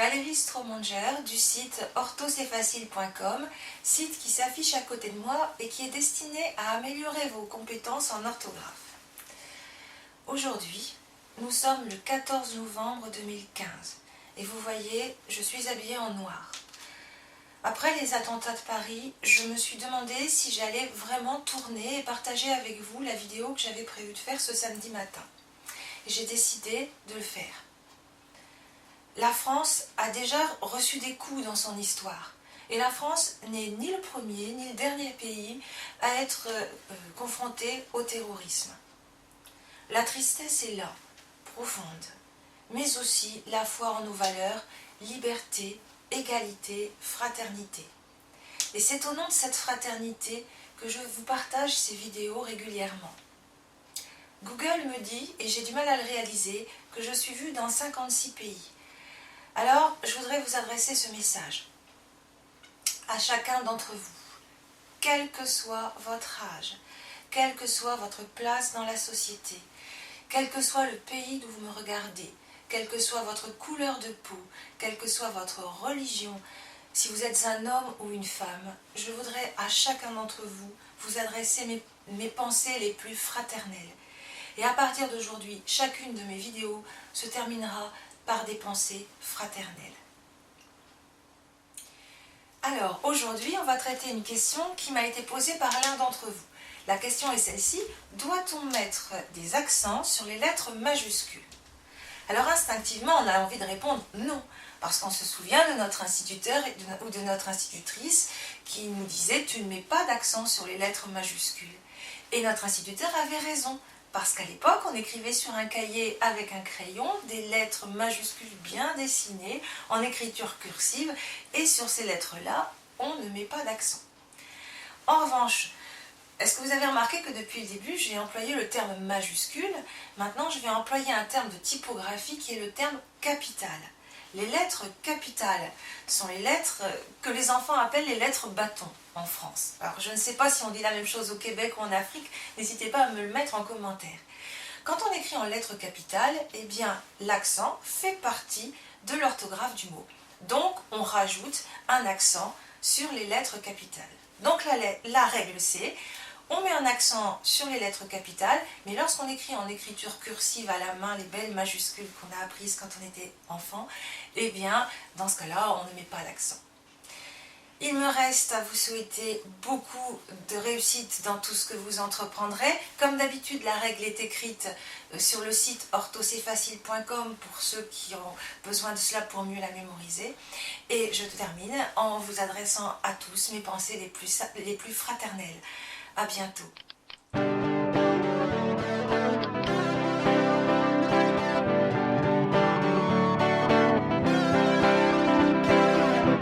Valérie Stromanger du site orthocetfacile.com, site qui s'affiche à côté de moi et qui est destiné à améliorer vos compétences en orthographe. Aujourd'hui, nous sommes le 14 novembre 2015 et vous voyez, je suis habillée en noir. Après les attentats de Paris, je me suis demandé si j'allais vraiment tourner et partager avec vous la vidéo que j'avais prévu de faire ce samedi matin. Et j'ai décidé de le faire. La France a déjà reçu des coups dans son histoire. Et la France n'est ni le premier ni le dernier pays à être confronté au terrorisme. La tristesse est là, profonde, mais aussi la foi en nos valeurs, liberté, égalité, fraternité. Et c'est au nom de cette fraternité que je vous partage ces vidéos régulièrement. Google me dit, et j'ai du mal à le réaliser, que je suis vue dans 56 pays. Alors, je voudrais vous adresser ce message à chacun d'entre vous, quel que soit votre âge, quelle que soit votre place dans la société, quel que soit le pays d'où vous me regardez, quelle que soit votre couleur de peau, quelle que soit votre religion, si vous êtes un homme ou une femme, je voudrais à chacun d'entre vous vous adresser mes pensées les plus fraternelles. Et à partir d'aujourd'hui, chacune de mes vidéos se terminera par des pensées fraternelles. Alors, aujourd'hui, on va traiter une question qui m'a été posée par l'un d'entre vous. La question est celle-ci: doit-on mettre des accents sur les lettres majuscules? Alors instinctivement, on a envie de répondre non, parce qu'on se souvient de notre instituteur ou de notre institutrice qui nous disait « tu ne mets pas d'accent sur les lettres majuscules ». Et notre instituteur avait raison, parce qu'à l'époque, on écrivait sur un cahier avec un crayon des lettres majuscules bien dessinées en écriture cursive, et sur ces lettres-là, on ne met pas d'accent. En revanche, est-ce que vous avez remarqué que depuis le début, j'ai employé le terme majuscule? Maintenant, je vais employer un terme de typographie qui est le terme capital. Les lettres capitales sont les lettres que les enfants appellent les lettres bâtons en France. Alors, je ne sais pas si on dit la même chose au Québec ou en Afrique, n'hésitez pas à me le mettre en commentaire. Quand on écrit en lettres capitales, eh bien, l'accent fait partie de l'orthographe du mot. Donc, on rajoute un accent sur les lettres capitales. Donc, la règle, c'est: on met un accent sur les lettres capitales, mais lorsqu'on écrit en écriture cursive à la main les belles majuscules qu'on a apprises quand on était enfant, eh bien, dans ce cas-là, on ne met pas l'accent. Il me reste à vous souhaiter beaucoup de réussite dans tout ce que vous entreprendrez. Comme d'habitude, la règle est écrite sur le site orthocetfacile.com pour ceux qui ont besoin de cela pour mieux la mémoriser. Et je termine en vous adressant à tous mes pensées les plus fraternelles. À bientôt.